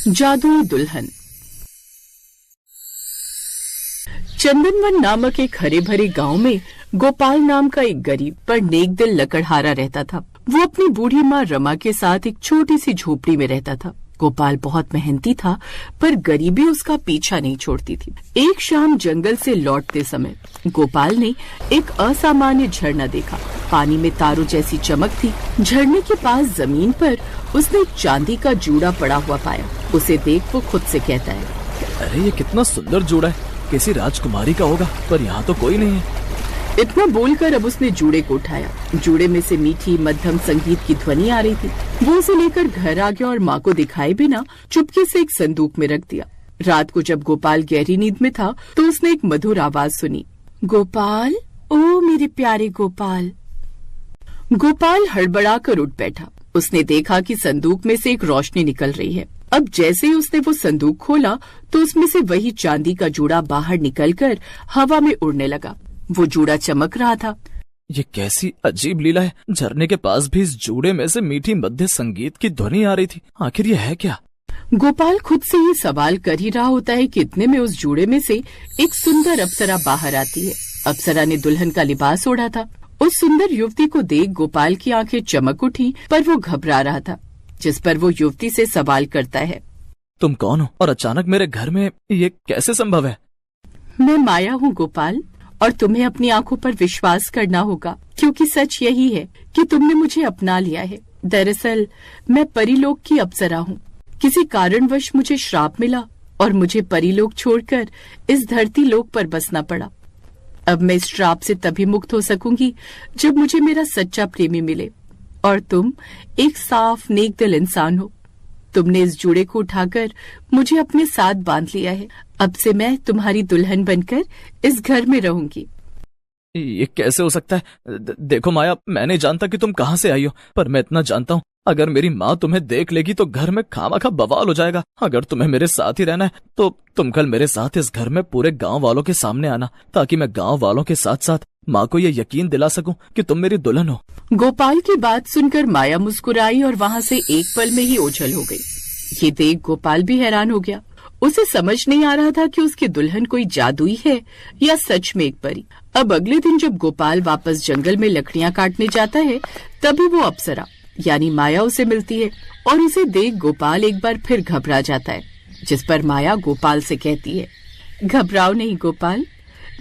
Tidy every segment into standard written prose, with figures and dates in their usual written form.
जादुई दुल्हन। चंदनवन नामक एक हरे भरे गांव में गोपाल नाम का एक गरीब पर नेक दिल लकड़हारा रहता था। वो अपनी बूढ़ी माँ रमा के साथ एक छोटी सी झोपड़ी में रहता था। गोपाल बहुत मेहनती था, पर गरीबी उसका पीछा नहीं छोड़ती थी। एक शाम जंगल से लौटते समय गोपाल ने एक असामान्य झरना देखा। पानी में तारों जैसी चमक थी। झरने के पास जमीन पर उसने एक चांदी का जूड़ा पड़ा हुआ पाया। उसे देख वो खुद से कहता है, अरे ये कितना सुंदर जूड़ा है, किसी राजकुमारी का होगा, पर यहाँ तो कोई नहीं है। इतना बोलकर अब उसने जूड़े को उठाया। जूड़े में से मीठी मध्यम संगीत की ध्वनि आ रही थी। वो उसे लेकर घर आ गया और माँ को दिखाए बिना चुपके से एक संदूक में रख दिया। रात को जब गोपाल गहरी नींद में था तो उसने एक मधुर आवाज सुनी, गोपाल, ओ मेरे प्यारे गोपाल। गोपाल हड़बड़ा कर उठ बैठा। उसने देखा कि संदूक में से एक रोशनी निकल रही है। अब जैसे ही उसने वो संदूक खोला तो उसमें से वही चांदी का जूड़ा बाहर निकलकर हवा में उड़ने लगा। वो जूड़ा चमक रहा था। ये कैसी अजीब लीला है, झरने के पास भी इस जूड़े में से मीठी मध्य संगीत की ध्वनि आ रही थी। आखिर ये है क्या? गोपाल खुद से ये सवाल कर ही रहा होता है कि इतने में उस जूड़े में से एक सुंदर अप्सरा बाहर आती है। अप्सरा ने दुल्हन का लिबास ओढ़ा था। उस सुंदर युवती को देख गोपाल की आंखें चमक उठी, पर वो घबरा रहा था। जिस पर वो युवती से सवाल करता है, तुम कौन हो और अचानक मेरे घर में ये कैसे संभव है? मैं माया हूँ गोपाल, और तुम्हें अपनी आंखों पर विश्वास करना होगा, क्योंकि सच यही है कि तुमने मुझे अपना लिया है। दरअसल मैं परीलोक की अप्सरा हूँ। किसी कारणवश मुझे श्राप मिला और मुझे परीलोक छोड़कर इस धरती लोक पर बसना पड़ा। अब मैं इस श्राप से तभी मुक्त हो सकूंगी जब मुझे मेरा सच्चा प्रेमी मिले, और तुम एक साफ नेक दिल इंसान हो। तुमने इस जूड़े को उठाकर मुझे अपने साथ बांध लिया है। अब से मैं तुम्हारी दुल्हन बनकर इस घर में रहूंगी। ये कैसे हो सकता है? देखो माया, मैं नहीं जानता कि तुम कहाँ से आई हो, पर मैं इतना जानता हूँ, अगर मेरी माँ तुम्हें देख लेगी तो घर में खामखा बवाल हो जाएगा। अगर तुम्हें मेरे साथ ही रहना है तो तुम कल मेरे साथ इस घर में पूरे गाँव वालों के सामने आना, ताकि मैं गाँव वालों के साथ साथ माँ को ये यकीन दिला सकूं कि तुम मेरी दुल्हन हो। गोपाल की बात सुनकर माया मुस्कुराई और वहाँ से एक पल में ही ओझल हो गई। ये देख गोपाल भी हैरान हो गया। उसे समझ नहीं आ रहा था कि उसकी दुल्हन कोई जादुई है या सच में एक परी। अब अगले दिन जब गोपाल वापस जंगल में लकड़ियां काटने जाता है, तभी वो अप्सरा यानी माया उसे मिलती है, और उसे देख गोपाल एक बार फिर घबरा जाता है। जिस पर माया गोपाल से कहती है, घबराओ नहीं गोपाल,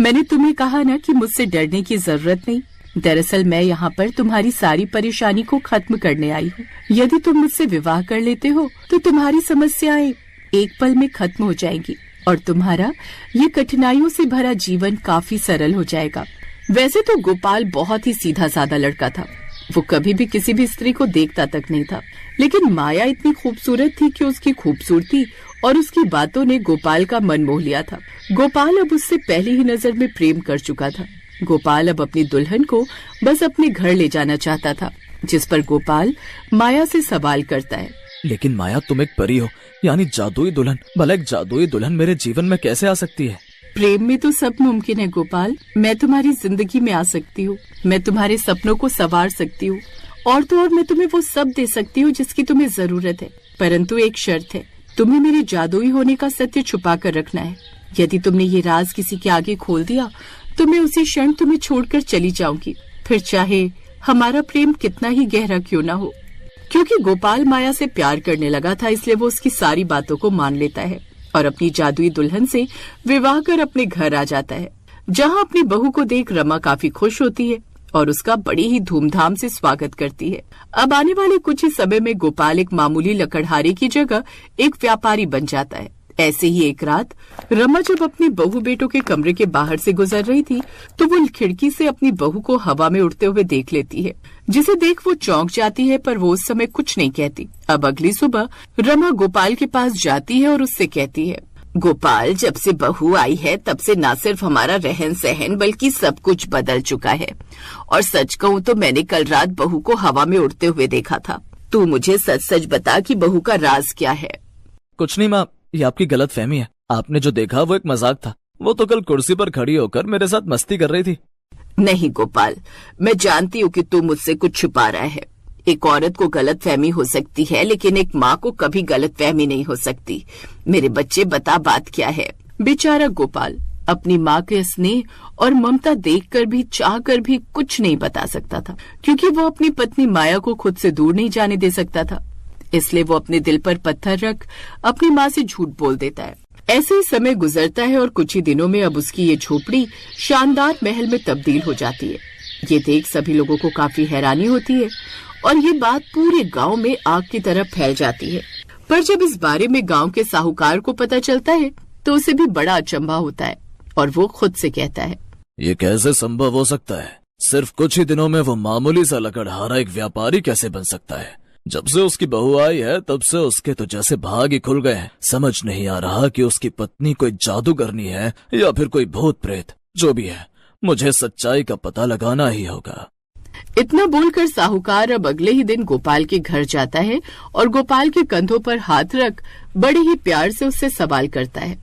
मैंने तुम्हें कहा ना कि मुझसे डरने की जरूरत नहीं। दरअसल मैं यहाँ पर तुम्हारी सारी परेशानी को खत्म करने आई हूँ। यदि तुम मुझसे विवाह कर लेते हो तो तुम्हारी समस्याएं एक पल में खत्म हो जाएंगी और तुम्हारा ये कठिनाइयों से भरा जीवन काफी सरल हो जाएगा। वैसे तो गोपाल बहुत ही सीधा साधा लड़का था। वो कभी भी किसी भी स्त्री को देखता तक नहीं था, लेकिन माया इतनी खूबसूरत थी कि उसकी खूबसूरती और उसकी बातों ने गोपाल का मन मोह लिया था। गोपाल अब उससे पहली ही नजर में प्रेम कर चुका था। गोपाल अब अपनी दुल्हन को बस अपने घर ले जाना चाहता था। जिस पर गोपाल माया से सवाल करता है, लेकिन माया, तुम एक परी हो, यानी जादुई दुल्हन। भला एक जादुई दुल्हन मेरे जीवन में कैसे आ सकती है? प्रेम में तो सब मुमकिन है गोपाल। मैं तुम्हारी जिंदगी में आ सकती हूँ, मैं तुम्हारे सपनों को संवार सकती हूँ, और तो और मैं तुम्हें वो सब दे सकती हूँ जिसकी तुम्हें जरूरत है। परंतु एक शर्त है, तुम्हें मेरे जादुई होने का सत्य छुपा कर रखना है। यदि तुमने ये राज किसी के आगे खोल दिया तो मैं उसी क्षण तुम्हें छोड़कर चली जाऊंगी, फिर चाहे हमारा प्रेम कितना ही गहरा क्यों ना हो। क्योंकि गोपाल माया से प्यार करने लगा था, इसलिए वो उसकी सारी बातों को मान लेता है और अपनी जादुई दुल्हन से विवाह कर अपने घर आ जाता है, जहाँ अपनी बहू को देख रमा काफी खुश होती है और उसका बड़ी ही धूमधाम से स्वागत करती है। अब आने वाले कुछ ही समय में गोपाल एक मामूली लकड़हारे की जगह एक व्यापारी बन जाता है। ऐसे ही एक रात रमा जब अपनी बहू बेटों के कमरे के बाहर से गुजर रही थी तो वो खिड़की से अपनी बहू को हवा में उड़ते हुए देख लेती है, जिसे देख वो चौंक जाती है, पर वो उस समय कुछ नहीं कहती। अब अगली सुबह रमा गोपाल के पास जाती है और उससे कहती है, गोपाल, जब से बहू आई है तब से न सिर्फ हमारा रहन सहन बल्कि सब कुछ बदल चुका है, और सच कहूँ तो मैंने कल रात बहू को हवा में उड़ते हुए देखा था। तू मुझे सच सच बता कि बहू का राज क्या है। कुछ नहीं माँ, ये आपकी गलत फहमी है। आपने जो देखा वो एक मजाक था। वो तो कल कुर्सी पर खड़ी होकर मेरे साथ मस्ती कर रही थी। नहीं गोपाल, मैं जानती हूँ कि तू मुझसे कुछ छुपा रहा है। एक औरत को गलतफहमी हो सकती है, लेकिन एक माँ को कभी गलतफहमी नहीं हो सकती। मेरे बच्चे, बता बात क्या है। बेचारा गोपाल अपनी माँ के स्नेह और ममता देखकर भी, चाहकर भी कुछ नहीं बता सकता था, क्योंकि वो अपनी पत्नी माया को खुद से दूर नहीं जाने दे सकता था। इसलिए वो अपने दिल पर पत्थर रख अपनी माँ से झूठ बोल देता है। ऐसे ही समय गुजरता है और कुछ ही दिनों में अब उसकी ये झोपड़ी शानदार महल में तब्दील हो जाती है। ये देख सभी लोगों को काफी हैरानी होती है और ये बात पूरे गांव में आग की तरह फैल जाती है। पर जब इस बारे में गांव के साहूकार को पता चलता है तो उसे भी बड़ा अचंभा होता है और वो खुद से कहता है, ये कैसे संभव हो सकता है? सिर्फ कुछ ही दिनों में वो मामूली सा लकड़हारा एक व्यापारी कैसे बन सकता है? जब से उसकी बहू आई है तब से उसके तो जैसे भाग ही खुल गए हैं। समझ नहीं आ रहा कि उसकी पत्नी कोई जादूगरनी है या फिर कोई भूत प्रेत। जो भी है, मुझे सच्चाई का पता लगाना ही होगा। इतना बोलकर साहूकार अब अगले ही दिन गोपाल के घर जाता है और गोपाल के कंधों पर हाथ रख बड़े ही प्यार से उससे सवाल करता है।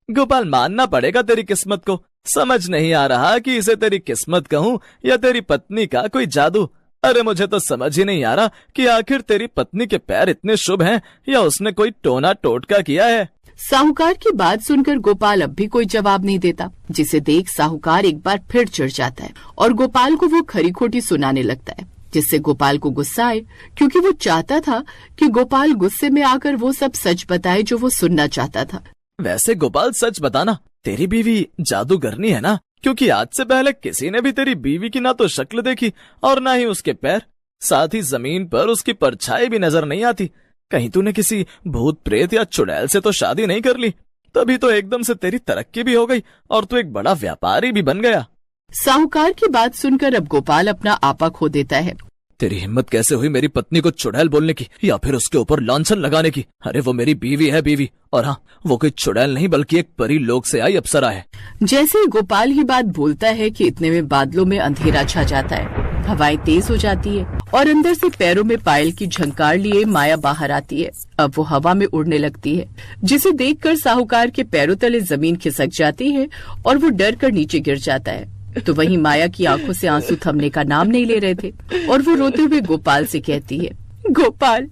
गोपाल, मानना पड़ेगा तेरी किस्मत को। समझ नहीं आ रहा कि इसे तेरी किस्मत कहूँ या तेरी पत्नी का कोई जादू। अरे मुझे तो समझ ही नहीं आ रहा कि आखिर तेरी पत्नी के पैर इतने शुभ हैं या उसने कोई टोना टोटका किया है। साहूकार की बात सुनकर गोपाल अब भी कोई जवाब नहीं देता, जिसे देख साहूकार एक बार फिर चिढ़ जाता है और गोपाल को वो खरी खोटी सुनाने लगता है, जिससे गोपाल को गुस्सा आए, क्योंकि वो चाहता था कि गोपाल गुस्से में आकर वो सब सच बताए जो वो सुनना चाहता था। वैसे गोपाल, सच बताना, तेरी बीवी जादूगरनी है ना? क्योंकि आज से पहले किसी ने भी तेरी बीवी की ना तो शक्ल देखी और ना ही उसके पैर, साथ ही जमीन पर उसकी परछाई भी नजर नहीं आती। कहीं तूने किसी भूत प्रेत या चुड़ैल से तो शादी नहीं कर ली? तभी तो एकदम से तेरी तरक्की भी हो गई और तू एक बड़ा व्यापारी भी बन गया। साहूकार की बात सुनकर अब गोपाल अपना आपा खो देता है। तेरी हिम्मत कैसे हुई मेरी पत्नी को चुड़ैल बोलने की या फिर उसके ऊपर लांछन लगाने की? अरे वो मेरी बीवी है, बीवी। और हाँ, वो कोई चुड़ैल नहीं बल्कि एक परी लोक से आई अप्सरा है। जैसे ही गोपाल ही बात बोलता है कि इतने में बादलों में अंधेरा छा जाता है, हवाएं तेज हो जाती है और अंदर से पैरों में पायल की झंकार लिए माया बाहर आती है। अब वो हवा में उड़ने लगती है, जिसे देखकर साहूकार के पैरों तले जमीन खिसक जाती है और वो डर कर नीचे गिर जाता है। तो वहीं माया की आंखों से आंसू थमने का नाम नहीं ले रहे थे और वो रोते हुए गोपाल से कहती है, गोपाल,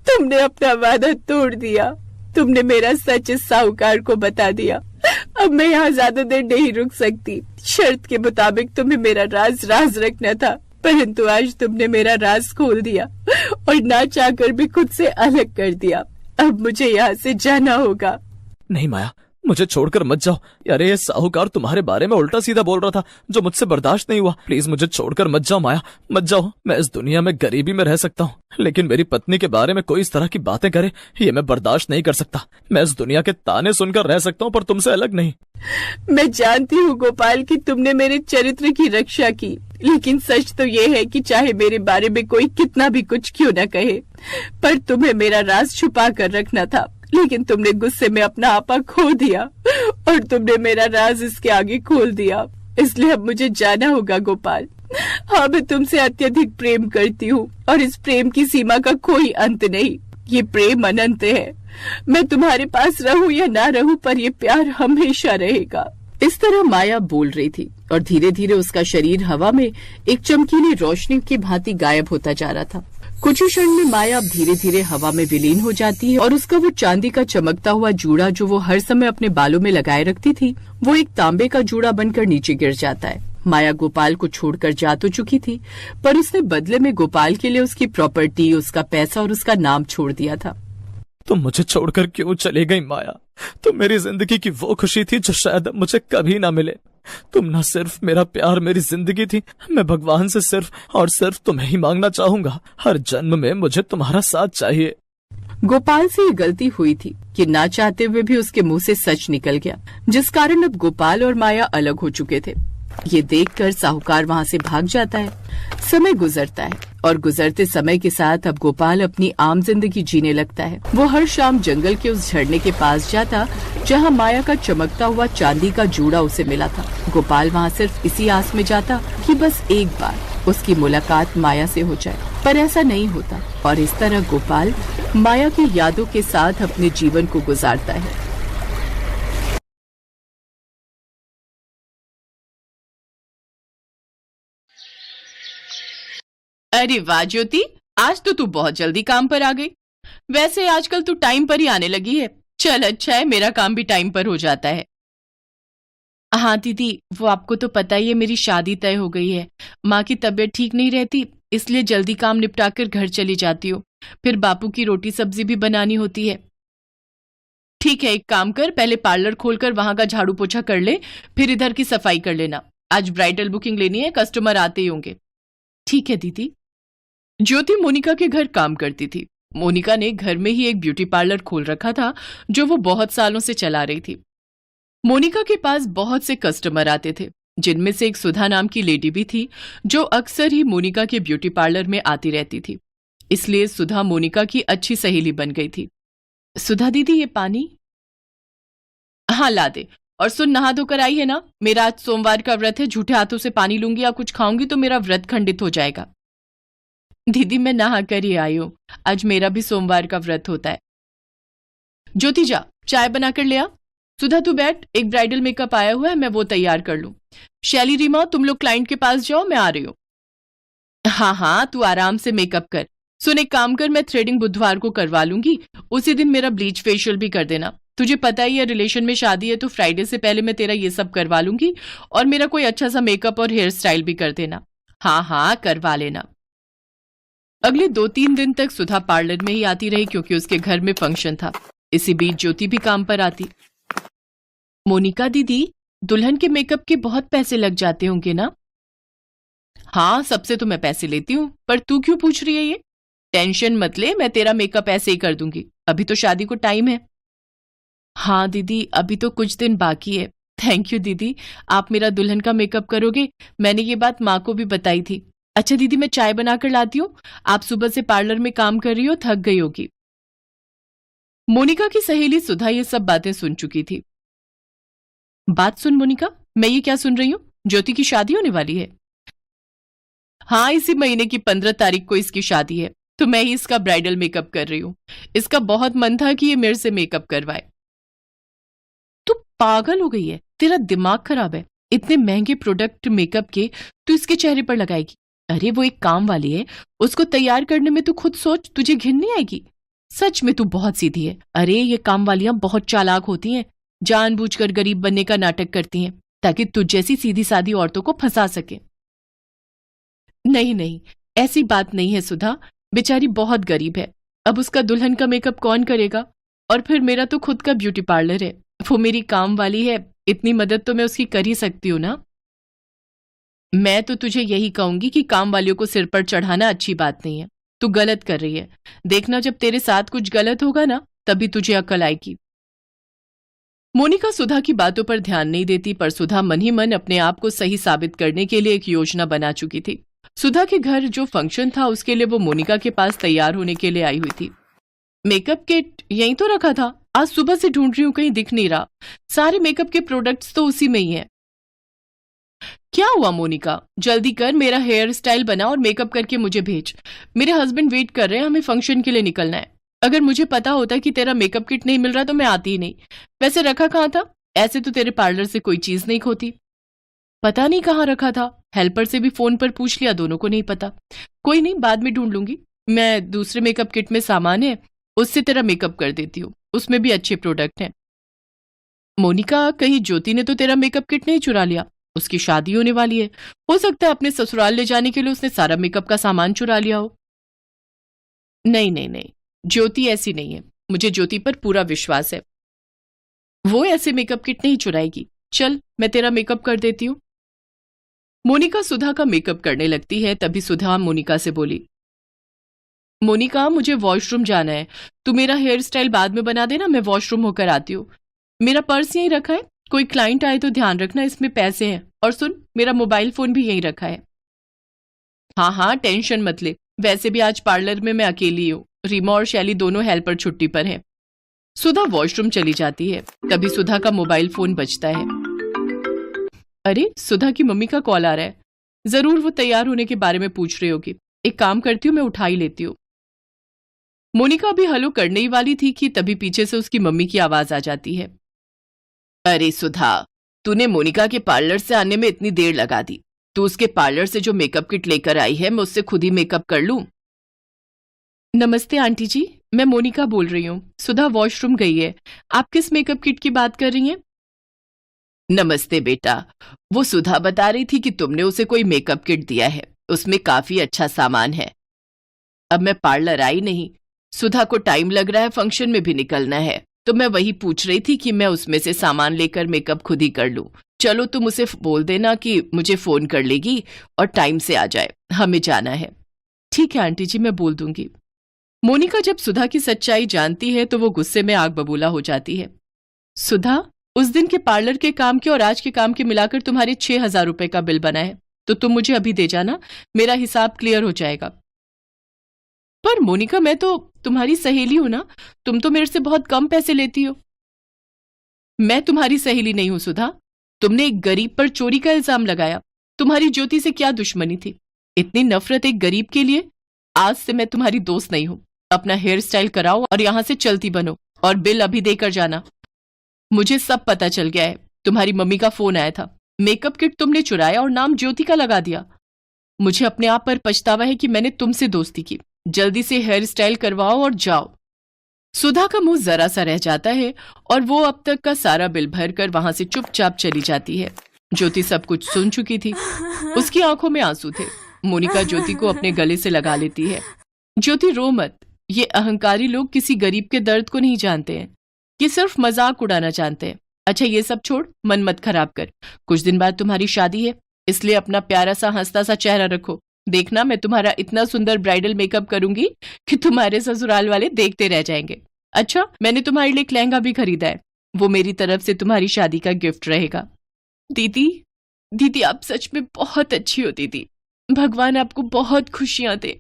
तुमने अपना वादा तोड़ दिया। तुमने मेरा सच इस साहूकार को बता दिया। अब मैं यहाँ ज्यादा देर नहीं रुक सकती। शर्त के मुताबिक तुम्हें मेरा राज रखना था, परंतु आज तुमने मेरा राज खोल दिया और ना चाहकर भी खुद से अलग कर दिया। अब मुझे यहाँ से जाना होगा। नहीं माया, मुझे छोड़कर मत जाओ। अरे ये साहूकार तुम्हारे बारे में उल्टा सीधा बोल रहा था जो मुझसे बर्दाश्त नहीं हुआ। प्लीज मुझे छोड़कर मत जाओ माया, मत जाओ। मैं इस दुनिया में गरीबी में रह सकता हूँ, लेकिन मेरी पत्नी के बारे में कोई इस तरह की बातें करे ये मैं बर्दाश्त नहीं कर सकता। मैं इस दुनिया के ताने सुनकर रह सकता हूँ पर तुमसे अलग नहीं। मैं जानती हूँ गोपाल कि तुमने मेरे चरित्र की रक्षा की, लेकिन सच तो ये है कि चाहे मेरे बारे में कोई कितना भी कुछ क्यों न कहे, पर तुम्हें मेरा राज छुपा कर रखना था। लेकिन तुमने गुस्से में अपना आपा खो दिया और तुमने मेरा राज इसके आगे खोल दिया। इसलिए अब मुझे जाना होगा गोपाल। हाँ, मैं तुमसे अत्यधिक प्रेम करती हूँ और इस प्रेम की सीमा का कोई अंत नहीं। ये प्रेम अनंत है। मैं तुम्हारे पास रहूं या ना रहूं, पर ये प्यार हमेशा रहेगा। इस तरह माया बोल रही थी और धीरे धीरे उसका शरीर हवा में एक चमकीली रोशनी की भांति गायब होता जा रहा था। कुछ ही क्षण में माया अब धीरे धीरे हवा में विलीन हो जाती है और उसका वो चांदी का चमकता हुआ जूड़ा जो वो हर समय अपने बालों में लगाए रखती थी, वो एक तांबे का जूड़ा बनकर नीचे गिर जाता है। माया गोपाल को छोड़कर जा तो चुकी थी, पर उसने बदले में गोपाल के लिए उसकी प्रॉपर्टी, उसका पैसा और उसका नाम छोड़ दिया था। तुम मुझे छोड़कर क्यों चली गई माया? तुम मेरी जिंदगी की वो खुशी थी जो शायद मुझे कभी ना मिले। तुम न सिर्फ मेरा प्यार, मेरी जिंदगी थी। मैं भगवान से सिर्फ और सिर्फ तुम्हें ही मांगना चाहूंगा। हर जन्म में मुझे तुम्हारा साथ चाहिए। गोपाल से ये गलती हुई थी कि ना चाहते हुए भी उसके मुंह से सच निकल गया, जिस कारण अब गोपाल और माया अलग हो चुके थे। ये देखकर साहूकार वहाँ से भाग जाता है। समय गुजरता है और गुजरते समय के साथ अब गोपाल अपनी आम जिंदगी जीने लगता है। वो हर शाम जंगल के उस झरने के पास जाता जहाँ माया का चमकता हुआ चांदी का जूड़ा उसे मिला था। गोपाल वहाँ सिर्फ इसी आस में जाता कि बस एक बार उसकी मुलाकात माया से हो जाए, पर ऐसा नहीं होता और इस तरह गोपाल माया की यादों के साथ अपने जीवन को गुजारता है। अरे वाह ज्योति, आज तो तू बहुत जल्दी काम पर आ गई। वैसे आजकल तू टाइम पर ही आने लगी है। चल अच्छा है, मेरा काम भी टाइम पर हो जाता है। हाँ दीदी, वो आपको तो पता ही है, मेरी शादी तय हो गई है। माँ की तबीयत ठीक नहीं रहती, इसलिए जल्दी काम निपटा कर घर चली जाती हूँ। फिर बापू की रोटी सब्जी भी बनानी होती है। ठीक है, एक काम कर, पहले पार्लर खोलकर वहां का झाड़ू पोछा कर ले, फिर इधर की सफाई कर लेना। आज ब्राइडल बुकिंग लेनी है, कस्टमर आते ही होंगे। ठीक है दीदी। ज्योति मोनिका के घर काम करती थी। मोनिका ने घर में ही एक ब्यूटी पार्लर खोल रखा था, जो वो बहुत सालों से चला रही थी। मोनिका के पास बहुत से कस्टमर आते थे, जिनमें से एक सुधा नाम की लेडी भी थी, जो अक्सर ही मोनिका के ब्यूटी पार्लर में आती रहती थी। इसलिए सुधा मोनिका की अच्छी सहेली बन गई थी। सुधा दीदी, ये पानी। हाँ ला दे। और सुन, नहा धोकर आई है ना? मेरा आज सोमवार का व्रत है, झूठे हाथों से पानी लूंगी या कुछ खाऊंगी तो मेरा व्रत खंडित हो जाएगा। दीदी मैं नहा कर ही आई हूं, आज मेरा भी सोमवार का व्रत होता है। ज्योति जा, चाय बनाकर ले आ। सुधा तू बैठ, एक ब्राइडल मेकअप आया हुआ है, मैं वो तैयार कर लूं। शैली, रीमा, तुम लोग क्लाइंट के पास जाओ, मैं आ रही हूं। हाँ हाँ, तू आराम से मेकअप कर। सुन, एक काम कर, मैं थ्रेडिंग बुधवार को करवा लूंगी, उसी दिन मेरा ब्लीच फेशियल भी कर देना। तुझे पता ही है रिलेशन में शादी है, तो फ्राइडे से पहले मैं तेरा ये सब करवा लूंगी, और मेरा कोई अच्छा सा मेकअप और हेयर स्टाइल भी कर देना। हाँ हाँ, करवा लेना। अगले 2-3 दिन तक सुधा पार्लर में ही आती रही, क्योंकि उसके घर में फंक्शन था। इसी बीच ज्योति भी काम पर आती। मोनिका दीदी, दुल्हन के मेकअप के बहुत पैसे लग जाते होंगे ना? हाँ, सबसे तो मैं पैसे लेती हूँ, पर तू क्यों पूछ रही है ये? टेंशन मत ले, मैं तेरा मेकअप ऐसे ही कर दूंगी, अभी तो शादी को टाइम है। हाँ दीदी, अभी तो कुछ दिन बाकी है। थैंक यू दीदी, आप मेरा दुल्हन का मेकअप करोगे, मैंने ये बात माँ को भी बताई थी। अच्छा दीदी, मैं चाय बनाकर लाती हूँ, आप सुबह से पार्लर में काम कर रही हो, थक गई होगी। मोनिका की सहेली सुधा ये सब बातें सुन चुकी थी। बात सुन मोनिका, मैं ये क्या सुन रही हूँ? ज्योति की शादी होने वाली है। हाँ, इसी महीने की 15 तारीख को इसकी शादी है, तो मैं ही इसका ब्राइडल मेकअप कर रही हूँ। इसका बहुत मन था कि ये मेरे से मेकअप करवाए। तू पागल हो गई है, तेरा दिमाग खराब है। इतने महंगे प्रोडक्ट मेकअप के तू इसके चेहरे पर लगाएगी? अरे वो एक काम वाली है, उसको तैयार करने में तू खुद सोच, तुझे घिन नहीं आएगी? सच में तू बहुत सीधी है। अरे ये काम वालियां बहुत चालाक होती हैं, जानबूझकर गरीब बनने का नाटक करती हैं, ताकि तुझ जैसी सीधी सादी औरतों को फंसा सके। नहीं नहीं, ऐसी बात नहीं है सुधा, बेचारी बहुत गरीब है। अब उसका दुल्हन का मेकअप कौन करेगा? और फिर मेरा तो खुद का ब्यूटी पार्लर है, वो मेरी काम वाली है, इतनी मदद तो मैं उसकी कर ही सकती हूँ ना। मैं तो तुझे यही कहूंगी कि काम वालियों को सिर पर चढ़ाना अच्छी बात नहीं है। तू गलत कर रही है। देखना, जब तेरे साथ कुछ गलत होगा ना, तभी तुझे अकल आएगी। मोनिका सुधा की बातों पर ध्यान नहीं देती, पर सुधा मन ही मन अपने आप को सही साबित करने के लिए एक योजना बना चुकी थी। सुधा के घर जो फंक्शन था, उसके लिए वो मोनिका के पास तैयार होने के लिए आई हुई थी। मेकअप किट यहीं तो रखा था, आज सुबह से ढूंढ रही हूँ, कहीं दिख नहीं रहा। सारे मेकअप के प्रोडक्ट्स तो उसी में ही है। क्या हुआ मोनिका, जल्दी कर, मेरा हेयर स्टाइल बना और मेकअप करके मुझे भेज। मेरे हस्बैंड वेट कर रहे हैं, हमें फंक्शन के लिए निकलना है। अगर मुझे पता होता कि तेरा मेकअप किट नहीं मिल रहा तो मैं आती ही नहीं। वैसे रखा कहाँ था? ऐसे तो तेरे पार्लर से कोई चीज नहीं खोती। पता नहीं कहाँ रखा था, हेल्पर से भी फोन पर पूछ लिया, दोनों को नहीं पता। कोई नहीं, बाद में ढूंढ लूंगी। मैं दूसरे मेकअप किट में सामान है, उससे तेरा मेकअप कर देती हूँ, उसमें भी अच्छे प्रोडक्ट हैं। मोनिका, कहीं ज्योति ने तो तेरा मेकअप किट नहीं चुरा लिया? उसकी शादी होने वाली है, हो सकता है अपने ससुराल ले जाने के लिए उसने सारा मेकअप का सामान चुरा लिया हो। नहीं नहीं नहीं, ज्योति ऐसी नहीं है, मुझे ज्योति पर पूरा विश्वास है, वो ऐसे मेकअप किट नहीं चुराएगी। चल, मैं तेरा मेकअप कर देती हूँ। मोनिका सुधा का मेकअप करने लगती है, तभी सुधा मोनिका से बोली, मोनिका मुझे वॉशरूम जाना है, तू मेरा हेयर स्टाइल बाद में बना देना, मैं वॉशरूम होकर आती हूँ। मेरा पर्स यहीं रखा है, कोई क्लाइंट आए तो ध्यान रखना, इसमें पैसे हैं। और सुन, मेरा मोबाइल फोन भी यहीं रखा है। हाँ हाँ, टेंशन मत ले, वैसे भी आज पार्लर में मैं अकेली हूँ, रीमा और शैली दोनों हेल्पर छुट्टी पर हैं। सुधा वॉशरूम चली जाती है, तभी सुधा का मोबाइल फोन बजता है। अरे, सुधा की मम्मी का कॉल आ रहा है, जरूर वो तैयार होने के बारे में पूछ रही होगी। एक काम करती हूँ, मैं उठा ही लेती हूँ। मोनिका अभी हेलो करने ही वाली थी कि तभी पीछे से उसकी मम्मी की आवाज आ जाती है। अरे सुधा, तूने मोनिका के पार्लर से आने में इतनी देर लगा दी। तू उसके पार्लर से जो मेकअप किट लेकर आई है, मैं उससे खुद ही मेकअप कर लूं? नमस्ते आंटी जी, मैं मोनिका बोल रही हूँ। सुधा वॉशरूम गई है। आप किस मेकअप किट की बात कर रही हैं? नमस्ते बेटा, वो सुधा बता रही थी कि तुमने उसे कोई मेकअप किट दिया है, उसमें काफी अच्छा सामान है। अब मैं पार्लर आई नहीं, सुधा को टाइम लग रहा है, फंक्शन में भी निकलना है, तो मैं वही पूछ रही थी कि मैं उसमें से सामान लेकर मेकअप खुद ही कर लूं। चलो तुम उसे बोल देना कि मुझे फोन कर लेगी और टाइम से आ जाए, हमें जाना है। ठीक है आंटी जी, मैं बोल दूंगी। मोनिका जब सुधा की सच्चाई जानती है तो वो गुस्से में आग बबूला हो जाती है। सुधा, उस दिन के पार्लर के काम के और आज के काम के मिलाकर तुम्हारे 6,000 रुपए का बिल बना है, तो तुम मुझे अभी दे जाना, मेरा हिसाब क्लियर हो जाएगा। पर मोनिका, मैं तो तुम्हारी सहेली हूं ना, तुम तो मेरे से बहुत कम पैसे लेती हो। मैं तुम्हारी सहेली नहीं हूं सुधा, तुमने एक गरीब पर चोरी का इल्जाम लगाया। तुम्हारी ज्योति से क्या दुश्मनी थी? इतनी नफरत एक गरीब के लिए? आज से मैं तुम्हारी दोस्त नहीं हूं। अपना हेयर स्टाइल कराओ और यहां से चलती बनो, और बिल अभी देकर जाना। मुझे सब पता चल गया है। तुम्हारी मम्मी का फोन आया था, मेकअप किट तुमने चुराया और नाम ज्योति का लगा दिया। मुझे अपने आप पर पछतावा है कि मैंने तुमसे दोस्ती की। जल्दी से हेयर स्टाइल करवाओ और जाओ। सुधा का मुंह जरा सा रह जाता है और वो अब तक का सारा बिल भर कर वहां से चुपचाप चली जाती है। ज्योति सब कुछ सुन चुकी थी, उसकी आंखों में आंसू थे। मोनिका ज्योति को अपने गले से लगा लेती है। ज्योति, रो मत, ये अहंकारी लोग किसी गरीब के दर्द को नहीं जानते हैं, ये सिर्फ मजाक उड़ाना जानते हैं। अच्छा ये सब छोड़, मन मत खराब कर, कुछ दिन बाद तुम्हारी शादी है, इसलिए अपना प्यारा सा हंसता सा चेहरा रखो। देखना, मैं तुम्हारा इतना सुंदर ब्राइडल मेकअप करूंगी कि तुम्हारे ससुराल वाले देखते रह जाएंगे। अच्छा, मैंने तुम्हारे लिए एक लहंगा भी खरीदा है, वो मेरी तरफ से तुम्हारी शादी का गिफ्ट रहेगा। दीदी, दीदी आप सच में बहुत अच्छी हो दीदी, भगवान आपको बहुत खुशियां दे।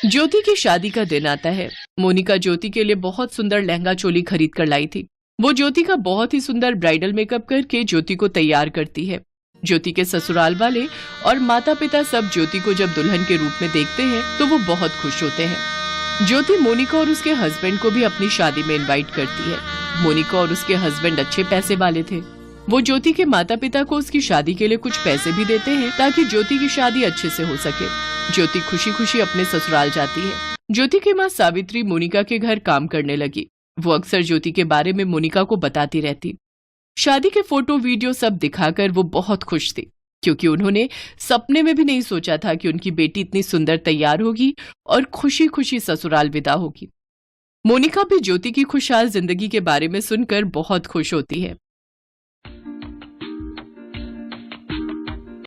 ज्योति की शादी का दिन आता है। मोनिका ज्योति के लिए बहुत सुंदर लहंगा चोली खरीद कर लाई थी। वो ज्योति का बहुत ही सुंदर ब्राइडल मेकअप करके ज्योति को तैयार करती है। ज्योति के ससुराल वाले और माता पिता सब ज्योति को जब दुल्हन के रूप में देखते हैं तो वो बहुत खुश होते हैं। ज्योति मोनिका और उसके हस्बैंड को भी अपनी शादी में इनवाइट करती है। मोनिका और उसके हस्बैंड अच्छे पैसे वाले थे। वो ज्योति के माता पिता को उसकी शादी के लिए कुछ पैसे भी देते हैं ताकि ज्योति की शादी अच्छे से हो सके। ज्योति खुशी खुशी अपने ससुराल जाती है। ज्योति की माँ सावित्री मोनिका के घर काम करने लगी। वो अक्सर ज्योति के बारे में मोनिका को बताती रहती। शादी के फोटो वीडियो सब दिखाकर वो बहुत खुश थी, क्योंकि उन्होंने सपने में भी नहीं सोचा था कि उनकी बेटी इतनी सुंदर तैयार होगी और खुशी खुशी ससुराल विदा होगी। मोनिका भी ज्योति की खुशहाल जिंदगी के बारे में सुनकर बहुत खुश होती है।